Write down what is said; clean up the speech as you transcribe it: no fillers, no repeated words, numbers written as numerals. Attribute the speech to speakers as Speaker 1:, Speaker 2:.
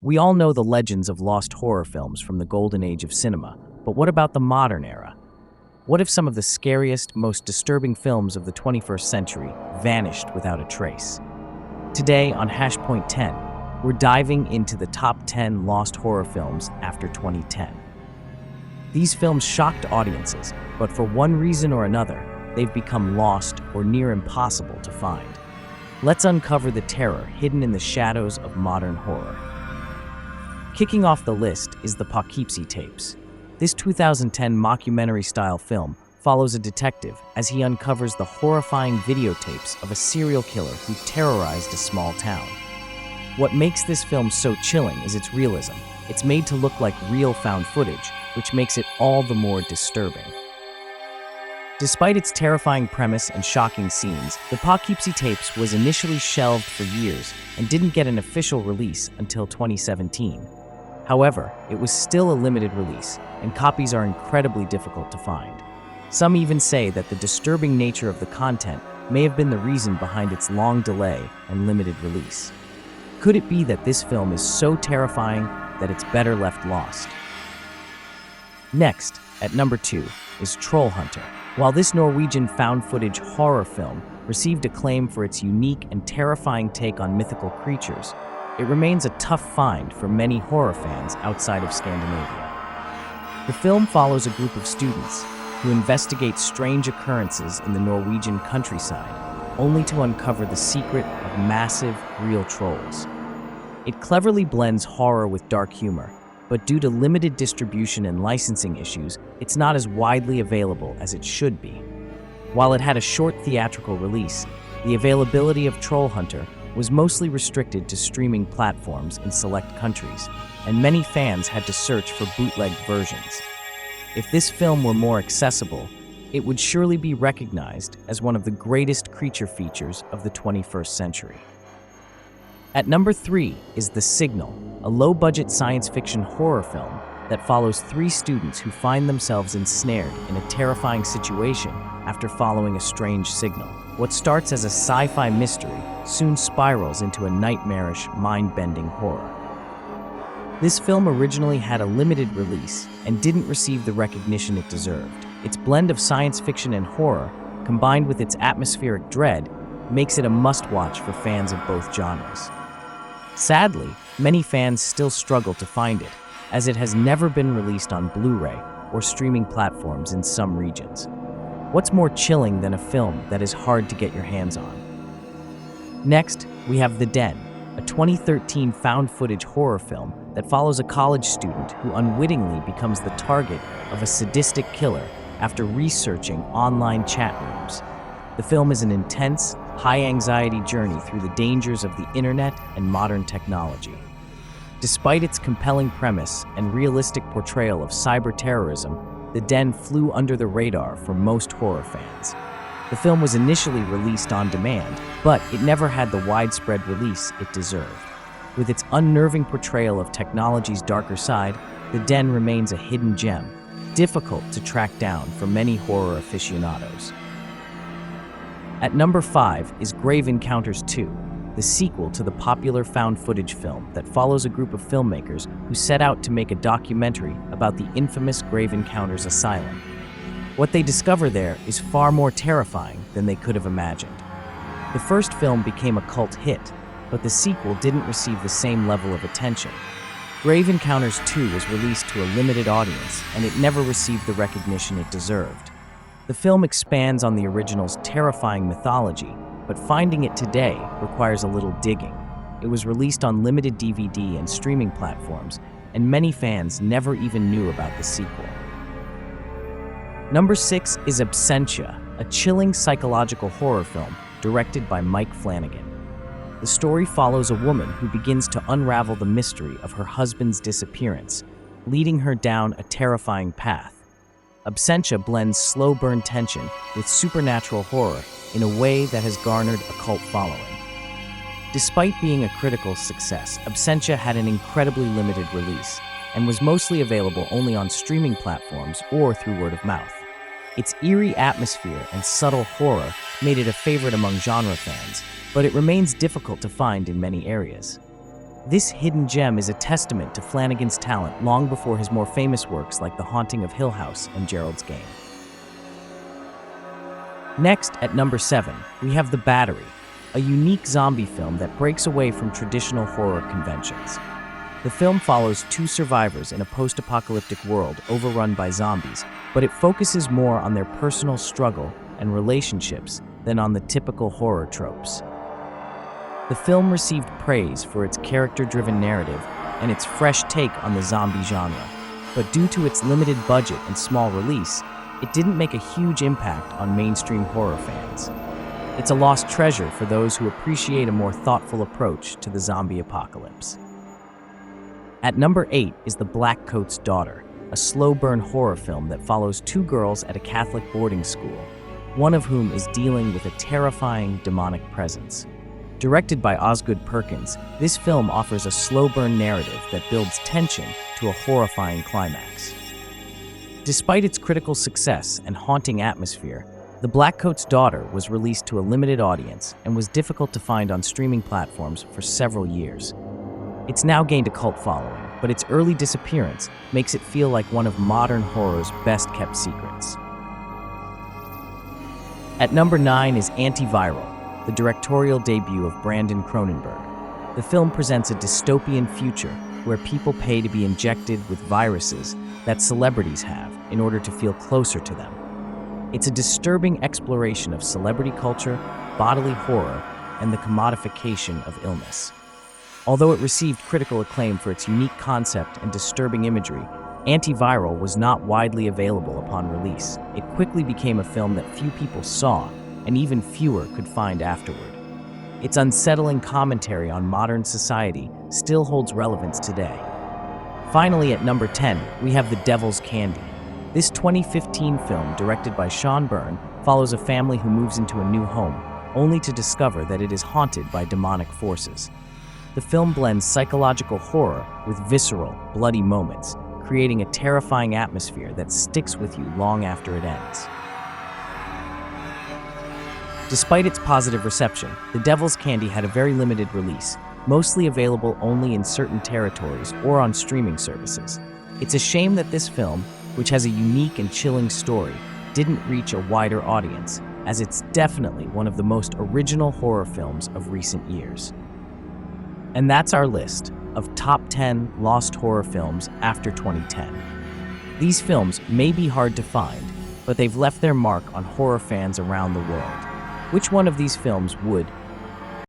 Speaker 1: We all know the legends of lost horror films from the golden age of cinema, but what about the modern era? What if some of the scariest, most disturbing films of the 21st century vanished without a trace? Today on Hashpoint 10, we're diving into the top 10 lost horror films after 2010. These films shocked audiences, but for one reason or another, they've become lost or near impossible to find. Let's uncover the terror hidden in the shadows of modern horror. Kicking off the list is the Poughkeepsie Tapes. This 2010 mockumentary-style film follows a detective as he uncovers the horrifying videotapes of a serial killer who terrorized a small town. What makes this film so chilling is its realism. It's made to look like real found footage, which makes it all the more disturbing. Despite its terrifying premise and shocking scenes, the Poughkeepsie Tapes was initially shelved for years and didn't get an official release until 2017. However, it was still a limited release, and copies are incredibly difficult to find. Some even say that the disturbing nature of the content may have been the reason behind its long delay and limited release. Could it be that this film is so terrifying that it's better left lost? Next, at number 2, is Troll Hunter. While this Norwegian found-footage horror film received acclaim for its unique and terrifying take on mythical creatures, it remains a tough find for many horror fans outside of Scandinavia. The film follows a group of students who investigate strange occurrences in the Norwegian countryside, only to uncover the secret of massive, real trolls. It cleverly blends horror with dark humor, but due to limited distribution and licensing issues, it's not as widely available as it should be. While it had a short theatrical release, the availability of Troll Hunter was mostly restricted to streaming platforms in select countries, and many fans had to search for bootlegged versions. If this film were more accessible, it would surely be recognized as one of the greatest creature features of the 21st century. At number 3 is The Signal, a low-budget science fiction horror film that follows 3 students who find themselves ensnared in a terrifying situation after following a strange signal. What starts as a sci-fi mystery soon spirals into a nightmarish, mind-bending horror. This film originally had a limited release and didn't receive the recognition it deserved. Its blend of science fiction and horror, combined with its atmospheric dread, makes it a must-watch for fans of both genres. Sadly, many fans still struggle to find it, as it has never been released on Blu-ray or streaming platforms in some regions. What's more chilling than a film that is hard to get your hands on? Next, we have The Den, a 2013 found-footage horror film that follows a college student who unwittingly becomes the target of a sadistic killer after researching online chat rooms. The film is an intense, high-anxiety journey through the dangers of the internet and modern technology. Despite its compelling premise and realistic portrayal of cyber-terrorism, The Den flew under the radar for most horror fans. The film was initially released on demand, but it never had the widespread release it deserved. With its unnerving portrayal of technology's darker side, The Den remains a hidden gem, difficult to track down for many horror aficionados. At number 5 is Grave Encounters 2, the sequel to the popular found-footage film that follows a group of filmmakers who set out to make a documentary about the infamous Grave Encounters Asylum. What they discover there is far more terrifying than they could have imagined. The first film became a cult hit, but the sequel didn't receive the same level of attention. Grave Encounters 2 was released to a limited audience, and it never received the recognition it deserved. The film expands on the original's terrifying mythology, but finding it today requires a little digging. It was released on limited DVD and streaming platforms, and many fans never even knew about the sequel. Number 6 is Absentia, a chilling psychological horror film directed by Mike Flanagan. The story follows a woman who begins to unravel the mystery of her husband's disappearance, leading her down a terrifying path. Absentia blends slow burn tension with supernatural horror in a way that has garnered a cult following. Despite being a critical success, Absentia had an incredibly limited release and was mostly available only on streaming platforms or through word of mouth. Its eerie atmosphere and subtle horror made it a favorite among genre fans, but it remains difficult to find in many areas. This hidden gem is a testament to Flanagan's talent long before his more famous works like The Haunting of Hill House and Gerald's Game. Next, at number 7, we have The Battery, a unique zombie film that breaks away from traditional horror conventions. The film follows two survivors in a post-apocalyptic world overrun by zombies, but it focuses more on their personal struggle and relationships than on the typical horror tropes. The film received praise for its character-driven narrative and its fresh take on the zombie genre, but due to its limited budget and small release, it didn't make a huge impact on mainstream horror fans. It's a lost treasure for those who appreciate a more thoughtful approach to the zombie apocalypse. At number 8 is The Black Coat's Daughter, a slow-burn horror film that follows two girls at a Catholic boarding school, one of whom is dealing with a terrifying demonic presence. Directed by Osgood Perkins, this film offers a slow-burn narrative that builds tension to a horrifying climax. Despite its critical success and haunting atmosphere, The Black Coat's Daughter was released to a limited audience and was difficult to find on streaming platforms for several years. It's now gained a cult following, but its early disappearance makes it feel like one of modern horror's best-kept secrets. At number 9 is Antiviral, the directorial debut of Brandon Cronenberg. The film presents a dystopian future where people pay to be injected with viruses that celebrities have in order to feel closer to them. It's a disturbing exploration of celebrity culture, bodily horror, and the commodification of illness. Although it received critical acclaim for its unique concept and disturbing imagery, Antiviral was not widely available upon release. It quickly became a film that few people saw, and even fewer could find afterward. Its unsettling commentary on modern society still holds relevance today. Finally, at number 10, we have The Devil's Candy. This 2015 film, directed by Sean Byrne, follows a family who moves into a new home, only to discover that it is haunted by demonic forces. The film blends psychological horror with visceral, bloody moments, creating a terrifying atmosphere that sticks with you long after it ends. Despite its positive reception, The Devil's Candy had a very limited release, mostly available only in certain territories or on streaming services. It's a shame that this film, which has a unique and chilling story, didn't reach a wider audience, as it's definitely one of the most original horror films of recent years. And that's our list of top 10 lost horror films after 2010. These films may be hard to find, but they've left their mark on horror fans around the world. Which one of these films would,